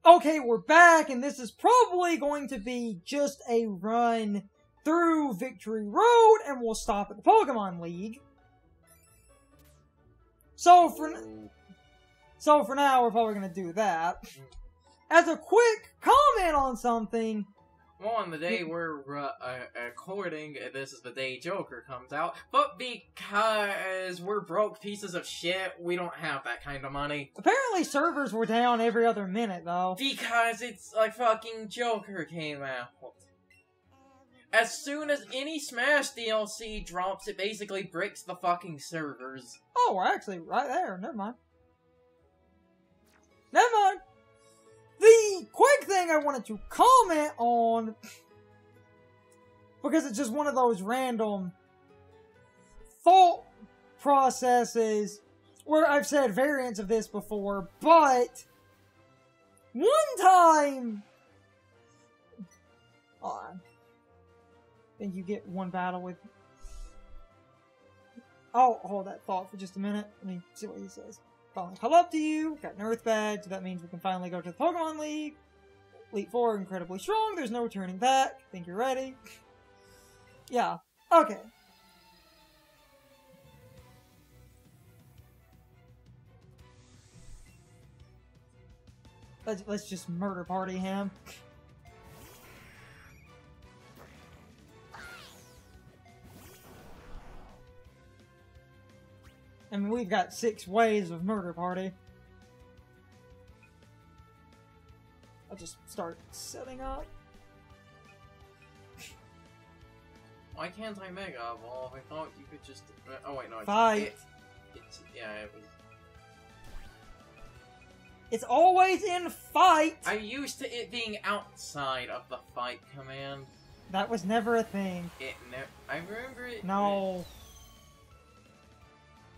Okay, we're back, and this is probably going to be just a run through Victory Road, and we'll stop at the Pokemon League. So for now, we're probably going to do that. As a quick comment on something... Well, on the day we're recording, this is the day Joker comes out, but because we're broke pieces of shit, we don't have that kind of money. Apparently servers were down every other minute, though. Because it's like fucking Joker came out. As soon as any Smash DLC drops, it basically breaks the fucking servers. Oh, we're actually right there. Never mind. Never mind. The quick thing I wanted to comment on, because it's just one of those random thought processes where I've said variants of this before, but one time, hold on. I think you get one battle with, oh, hold that thought for just a minute. Let me see what he says. Finally caught up to you, got an Earth badge, so that means we can finally go to the Pokemon League. Elite Four, incredibly strong, there's no turning back. Think you're ready? Yeah, okay. Let's just murder party him. I mean, we've got 6 ways of murder party. I'll just start setting up. Why can't I Mega Evolve? I thought you could just... oh wait, no. Fight! Yeah, it was... It's always in fight! I'm used to it being outside of the fight command. That was never a thing. I remember it... No.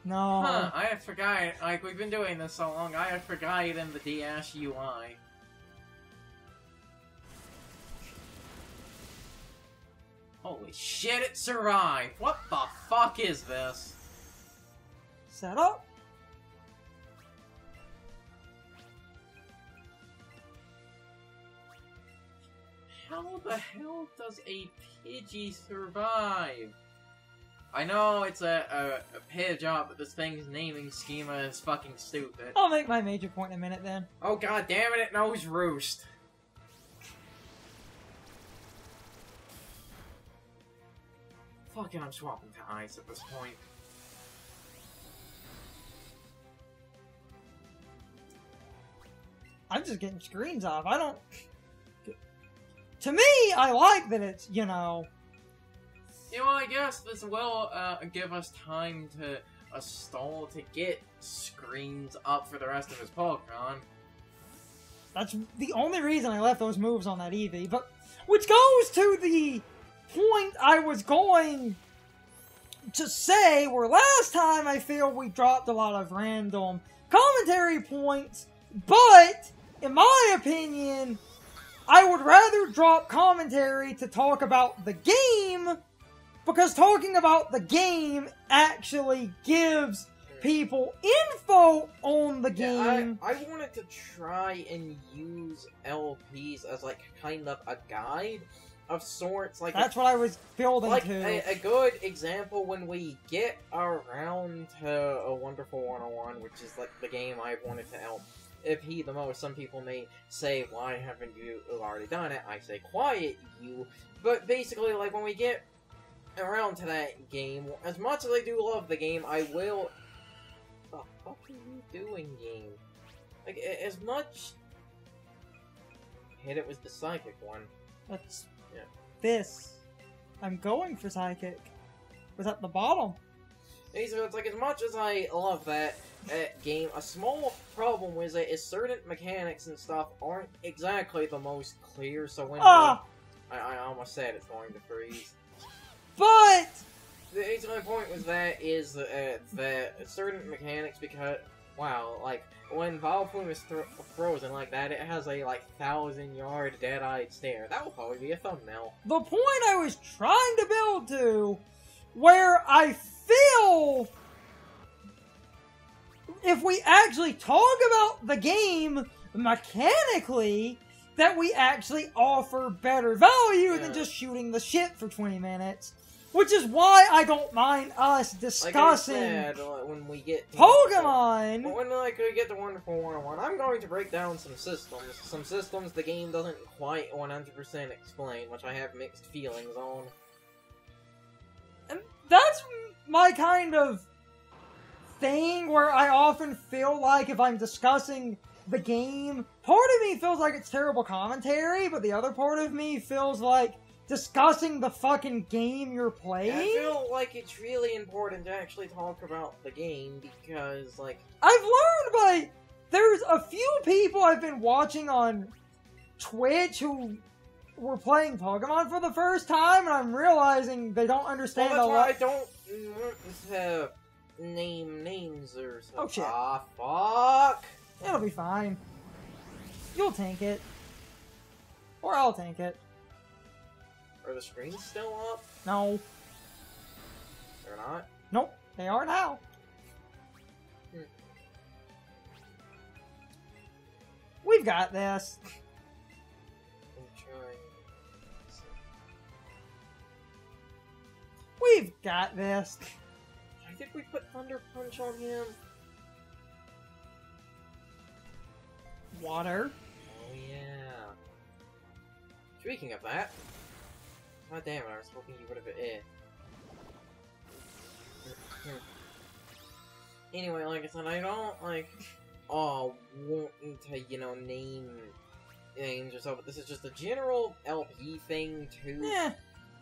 No. Huh, I had forgot, like, we've been doing this so long, I had forgot it in the DS UI. Holy shit, it survived! What the fuck is this? Set up. How the hell does a Pidgey survive? I know it's a Pidgeot, but this thing's naming schema is fucking stupid. I'll make my major point in a minute then. Oh god damn it, it knows Roost. Fucking I'm swapping to Ice at this point. I'm just getting screens off. I don't... To me, I like that it's, you know... You know, I guess this will give us time to stall to get screens up for the rest of his Pokemon. That's the only reason I left those moves on that Eevee, but... Which goes to the point I was going to say, where last time I feel we dropped a lot of random commentary points, but, in my opinion, I would rather drop commentary to talk about the game, because talking about the game actually gives people info on the game. I wanted to try and use LPs as, like, kind of a guide of sorts. Like that's what I was building like to. A good example when we get around to a Wonderful 101, which is, like, the game I wanted to LP the most. Some people may say, why haven't you already done it? I say, quiet you. But basically, like, when we get around to that game, as much as I do love the game, I will... What the fuck are you doing, game? Like, as much... Hit it with the Psychic one. That's... Yeah. This. I'm going for Psychic. Was at the bottom. Basically, it's like, as much as I love that game, a small problem with it is certain mechanics and stuff aren't exactly the most clear, so when... I almost said it's going to freeze. But the point with that is that certain mechanics, because wow, like when Vileplume is frozen like that, it has a like 1,000-yard dead-eyed stare. That will probably be a thumbnail. The point I was trying to build to, where I feel if we actually talk about the game mechanically, that we actually offer better value than just shooting the shit for 20 minutes. Which is why I don't mind us discussing when we get to Pokemon. When we get to Wonderful 101, I'm going to break down some systems. Some systems the game doesn't quite 100% explain, which I have mixed feelings on. And that's my kind of thing where I often feel like if I'm discussing the game, part of me feels like it's terrible commentary, but the other part of me feels like discussing the fucking game you're playing? I feel like it's really important to actually talk about the game because, like... I've learned there's a few people I've been watching on Twitch who were playing Pokemon for the first time, and I'm realizing they don't understand a lot. Well, I don't want to name names or something. Oh, shit. Ah, fuck! It'll be fine. You'll tank it. Or I'll tank it. Are the screens still up? No. They're not? Nope, they are now. We've got this. I'm trying. We've got this. Why did we put Thunder Punch on him? Water. Oh yeah. Speaking of that, god damn it, I was hoping you would have it. Anyway, like I said, I don't want to, name names or so, but this is just a general LP thing to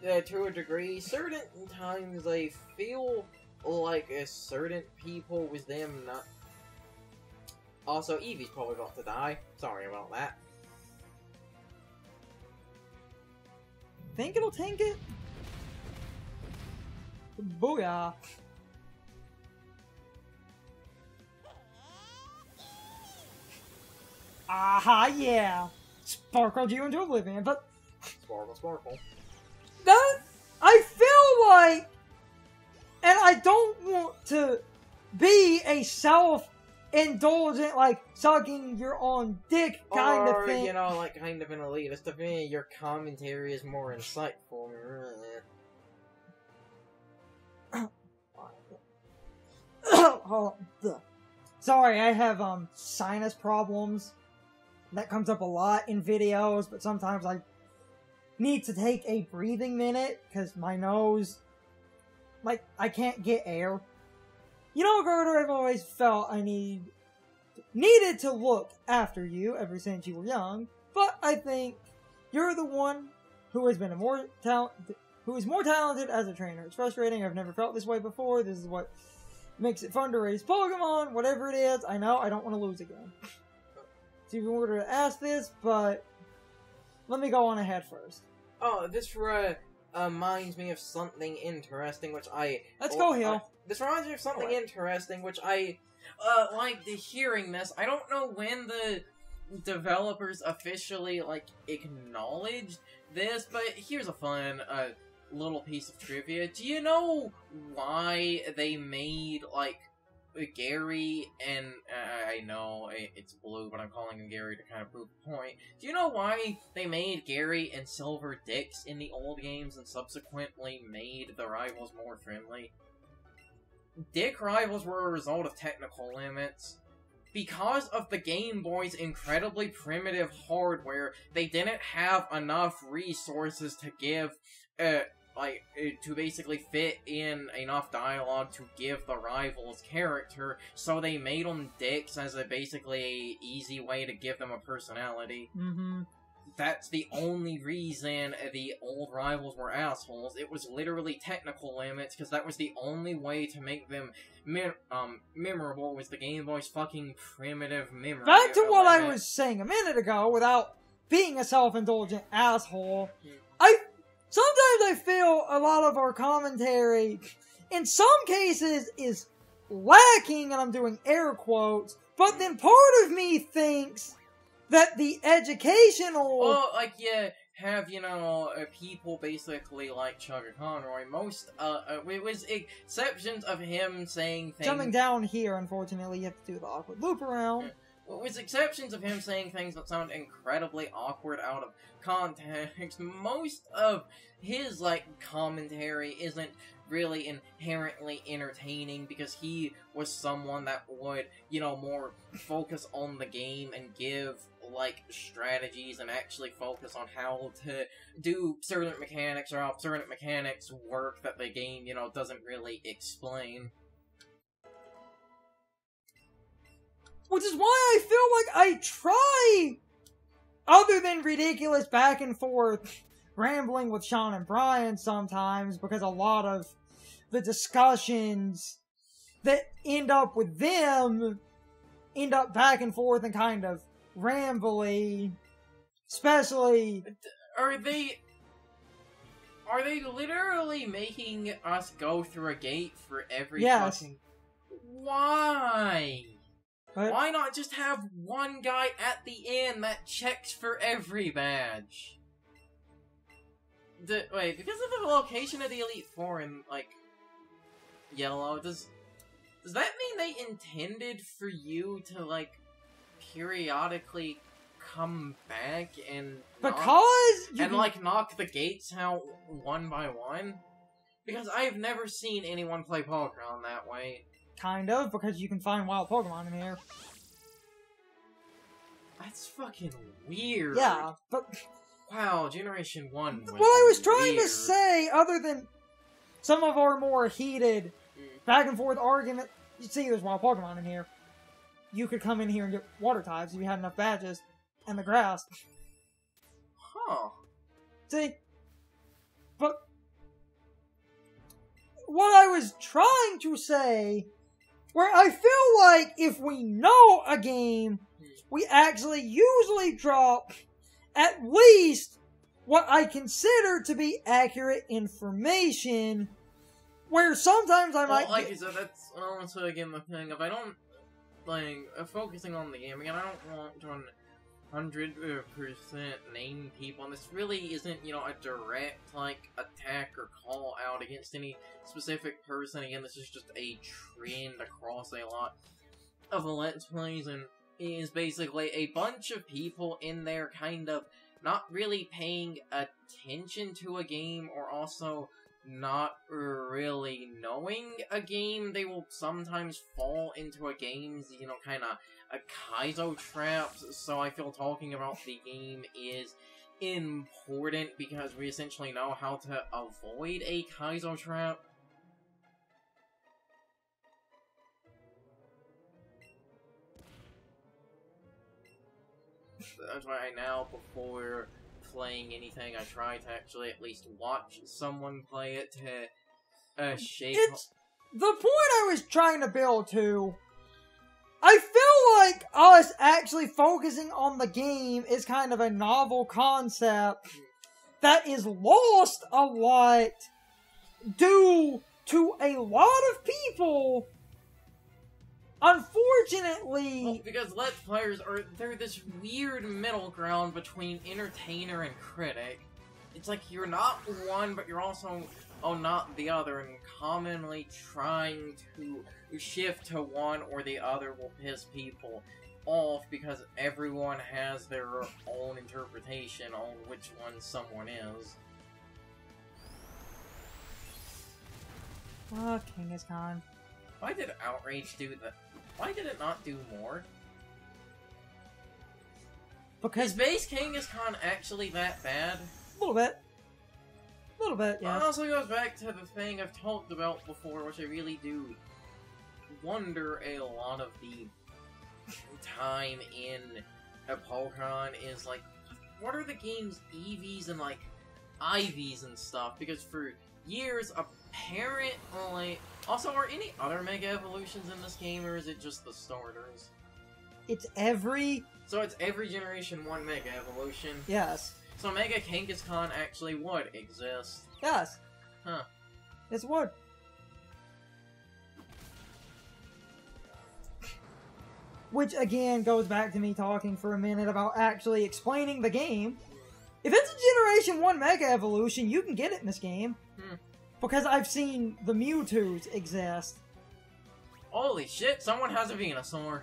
a degree. Certain times I feel like certain people with them not. Also, Eevee's probably about to die. Sorry about that. Think it'll tank it? Booyah. Aha, yeah. Sparkled you into oblivion, but... Sparkle. That... I feel like... And I don't want to be a self-indulgent, sucking your own dick kind of thing. Or, kind of an elitist. If your commentary is more insightful. Hold on. Sorry, I have, sinus problems. That comes up a lot in videos, but sometimes I need to take a breathing minute, because my nose... I can't get air. Carter, I've always felt I needed to look after you ever since you were young, but I think you're the one who has been who is more talented as a trainer. It's frustrating, I've never felt this way before, this is what makes it fun to raise Pokemon, whatever it is, I know, I don't want to lose again. So you wanted to ask this, but let me go on ahead first. Oh, this reminds me of something interesting, which I... Let's go, Hill. This reminds me of something interesting, which I liked hearing this. I don't know when the developers officially, acknowledged this, but here's a fun, little piece of trivia. Do you know why they made, Gary and... I know it's blue, but I'm calling him Gary to kind of prove the point. Do you know why they made Gary and Silver dicks in the old games and subsequently made the rivals more friendly? Dick rivals were a result of technical limits. Because of the Game Boy's incredibly primitive hardware, they didn't have enough resources to give, to basically fit in enough dialogue to give the rivals character, so they made them dicks as basically a easy way to give them a personality. Mm-hmm. That's the only reason the old rivals were assholes. It was literally technical limits, because that was the only way to make them memorable, was the Game Boy's fucking primitive memory. Back to what I was saying a minute ago, without being a self-indulgent asshole, sometimes I feel a lot of our commentary, in some cases, is lacking, and I'm doing air quotes, but then part of me thinks that the educational... Well, have, people basically like Chugga Conroy, with exceptions of him saying things... Jumping down here, unfortunately, you have to do the awkward loop around. With exceptions of him saying things that sound incredibly awkward out of context, most of his, commentary isn't really inherently entertaining because he was someone that would, more focus on the game and give, strategies and actually focus on how to do certain mechanics or how certain mechanics work that the game, doesn't really explain. Which is why I feel like I try, other than ridiculous back and forth rambling with Sean and Brian sometimes, because a lot of the discussions that end up with them end up back and forth and kind of rambly, especially... Are they literally making us go through a gate for every fucking... Why? But... Why not just have one guy at the end that checks for every badge? Wait, because of the location of the Elite Four in, yellow, does that mean they intended for you to, periodically come back and knock the gates out one by one? Because I've never seen anyone play Pokemon that way. Kind of, because you can find wild Pokemon in here. That's fucking weird. Yeah, but... Wow, Generation 1 was what I was trying weird. to say, other than some of our more heated back and forth argument, you see there's wild Pokemon in here. You could come in here and get water types if you had enough badges and the grass. Huh. See? But what I was trying to say, where I feel like if we know a game, we actually usually drop at least what I consider to be accurate information, where sometimes I might... Like you said, that's also, again, the thing. If I don't, focusing on the game, again, I don't want to 100% name people, and this really isn't, a direct, attack or call out against any specific person. Again, this is just a trend across a lot of the Let's Plays, and is basically a bunch of people in there kind of not really paying attention to a game, or also not really knowing a game. They will sometimes fall into a game's, kind of a Kaizo trap, so I feel talking about the game is important because we essentially know how to avoid a Kaizo trap. That's why now, before playing anything, I try to actually at least watch someone play it to shape... It's the point I was trying to build to. I feel like us actually focusing on the game is kind of a novel concept that is lost a lot due to a lot of people. Unfortunately... Well, because Let's Players they're this weird middle ground between entertainer and critic. It's like you're not one, but you're also, not the other, and commonly trying to shift to one or the other will piss people off because everyone has their own interpretation on which one someone is. Kangaskhan. Why did Outrage do that? Why did it not do more? Because... Is Base Kangaskhan actually that bad? A little bit. A little bit, yeah. It also goes back to the thing I've talked about before, which I really do wonder a lot of the time in a Pokemon is, what are the game's Eevees and, Ivies and stuff? Because for years, apparently... Also, are any other Mega Evolutions in this game, or is it just the starters? It's every... So it's every Generation 1 Mega Evolution? Yes. So Mega Kangaskhan actually would exist? Yes. Huh. It would. Which, again, goes back to me talking for a minute about actually explaining the game. If it's a Generation 1 Mega Evolution, you can get it in this game. Because I've seen the Mewtwo's exist. Holy shit, someone has a Venusaur.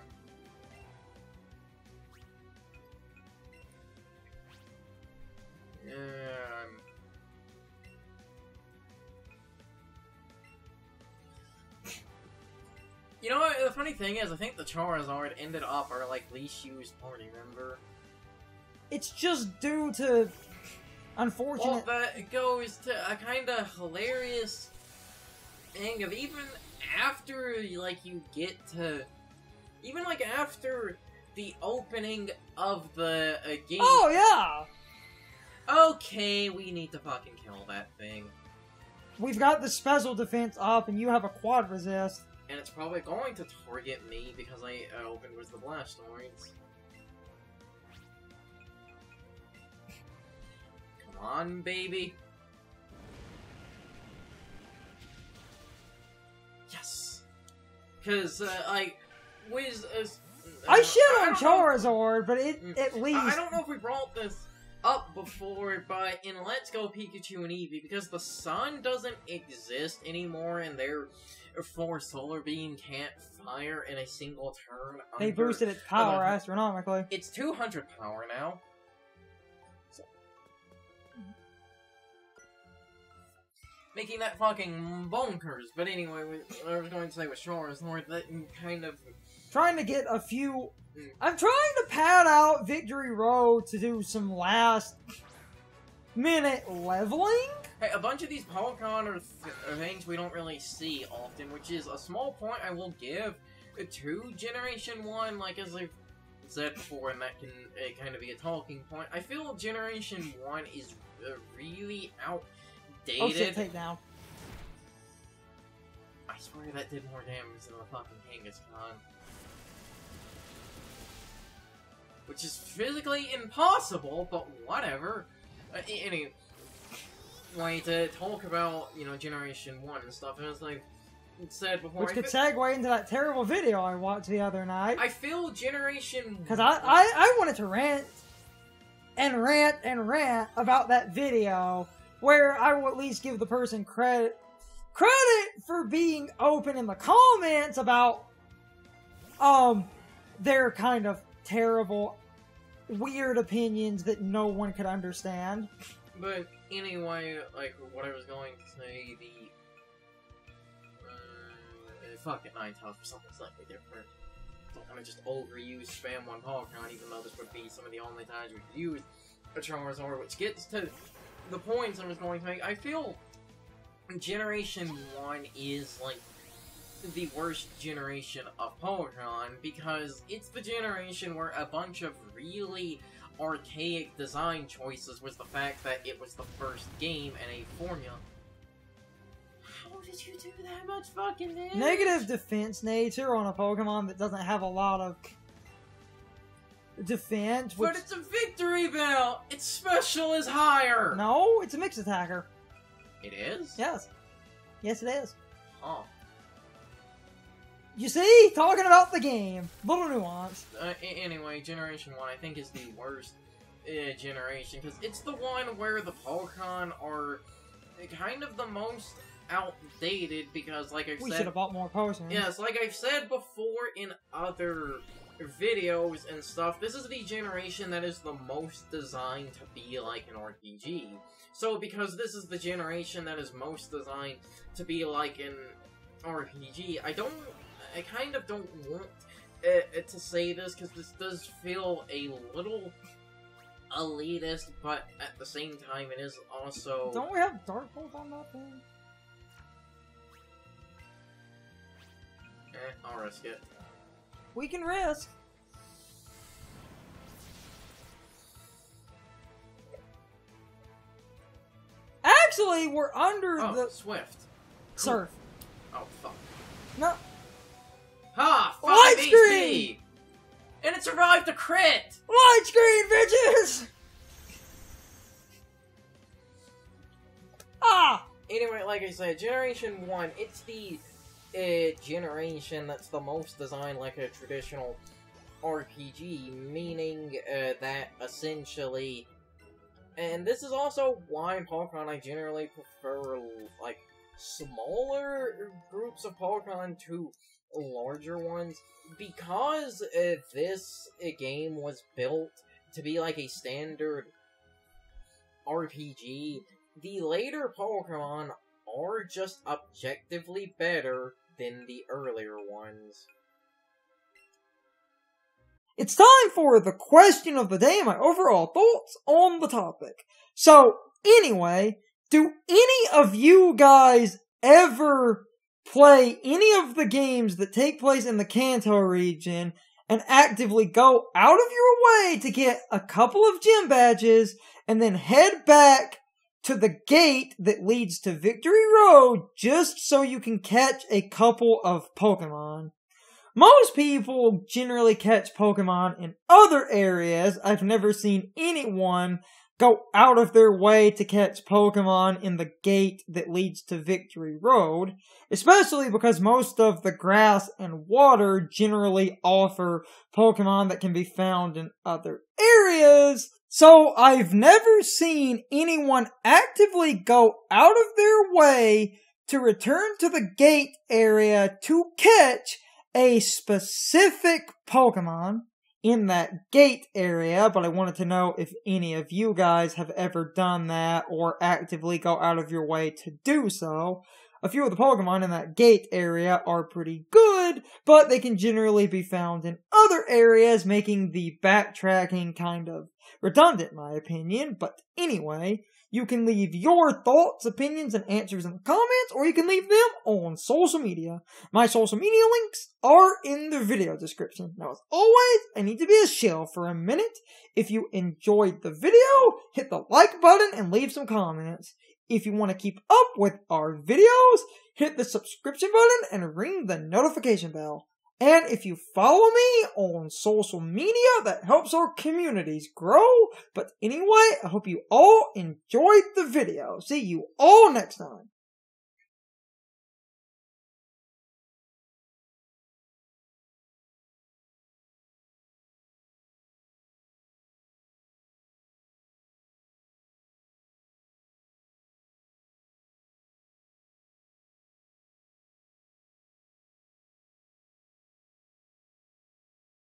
You know what, the funny thing is, I think the Charizard ended up our, like, least used party member. It's just due to unfortunate... Well, that goes to a kind of hilarious thing of even after, like, you get to... Even, like, after the opening of the game... Oh, yeah! Okay, we need to fucking kill that thing. We've got the special defense up, and you have a quad resist. And it's probably going to target me because I opened with the Blastoids. Come on, baby. Yes! Because, like, with... I shit on Charizard, but at least... I don't know if we brought this up before, but in Let's Go Pikachu and Eevee, because the sun doesn't exist anymore and therefore Solar Beam can't fire in a single turn. They boosted its power astronomically. It's 200 power now. Making that fucking bonkers. But anyway, I was going to say with Charizard, that kind of... Trying to get a few... I'm trying to pad out Victory Road to do some last minute leveling. Hey, a bunch of these Pokemon are things we don't really see often, which is a small point I will give to Generation 1, like as I've said before, and that can kind of be a talking point. I feel Generation 1 is really outdated. Oh shit, take down. I swear that did more damage than the fucking Kangaskhan. Which is physically impossible, but whatever. Anyway, to talk about, you know, Generation 1 and stuff, and as I said before... Which could segue into that terrible video I watched the other night. I feel Generation... Because I wanted to rant and rant and rant about that video, where I will at least give the person credit for being open in the comments about, their kind of terrible, weird opinions that no one could understand. But anyway, like what I was going to say, the fuck it, Ninetales for something slightly different. Don't want to just overuse spam one Pokemon, even though this would be some of the only times we could use a Charizard, which gets to the points I was going to make. I feel Generation 1 is like the worst generation of Pokemon because it's the generation where a bunch of really archaic design choices was the fact that it was the first game in a formula. How did you do that much fucking damage? Negative defense nature on a Pokemon that doesn't have a lot of defense. But it's a victory belt! Its special is higher! No, it's a mixed attacker. It is? Yes. Yes, it is. Oh. You see? Talking about the game. Little nuance. Anyway, Generation 1 I think is the worst generation, because it's the one where the Pokemon are kind of the most outdated, because like I've said... We should have bought more potions. Yes, like I've said before in other videos and stuff, this is the generation that is the most designed to be like an RPG. So because this is the generation that is most designed to be like an RPG, I kind of don't want to say this, because this does feel a little elitist, but at the same time it is also... Don't we have Dark Bolt on that thing? I'll risk it. We can risk. Actually, we're under the... Swift. Surf. Oh, fuck. No. Ha! Light 5 screen! HP! And it survived the crit! Light screen, bitches! Ah! Anyway, like I said, Generation 1, it's the generation that's the most designed like a traditional RPG, meaning that essentially And this is also why in Pokemon I generally prefer, like, smaller groups of Pokemon to larger ones, because this game was built to be like a standard RPG. The later Pokemon are just objectively better than the earlier ones. It's time for the question of the day and my overall thoughts on the topic. So, anyway, do any of you guys ever play any of the games that take place in the Kanto region and actively go out of your way to get a couple of gym badges and then head back to the gate that leads to Victory Road just so you can catch a couple of Pokemon? Most people generally catch Pokemon in other areas. I've never seen anyone go out of their way to catch Pokemon in the gate that leads to Victory Road, especially because most of the grass and water generally offer Pokemon that can be found in other areas. So I've never seen anyone actively go out of their way to return to the gate area to catch a specific Pokemon in that gate area, but I wanted to know if any of you guys have ever done that or actively go out of your way to do so. A few of the Pokemon in that gate area are pretty good, but they can generally be found in other areas, making the backtracking kind of redundant, in my opinion. But anyway, you can leave your thoughts, opinions, and answers in the comments, or you can leave them on social media. My social media links are in the video description. Now, as always, I need to be a shill for a minute. If you enjoyed the video, hit the like button and leave some comments. If you want to keep up with our videos, hit the subscription button and ring the notification bell. And if you follow me on social media, that helps our communities grow. But anyway, I hope you all enjoyed the video. See you all next time.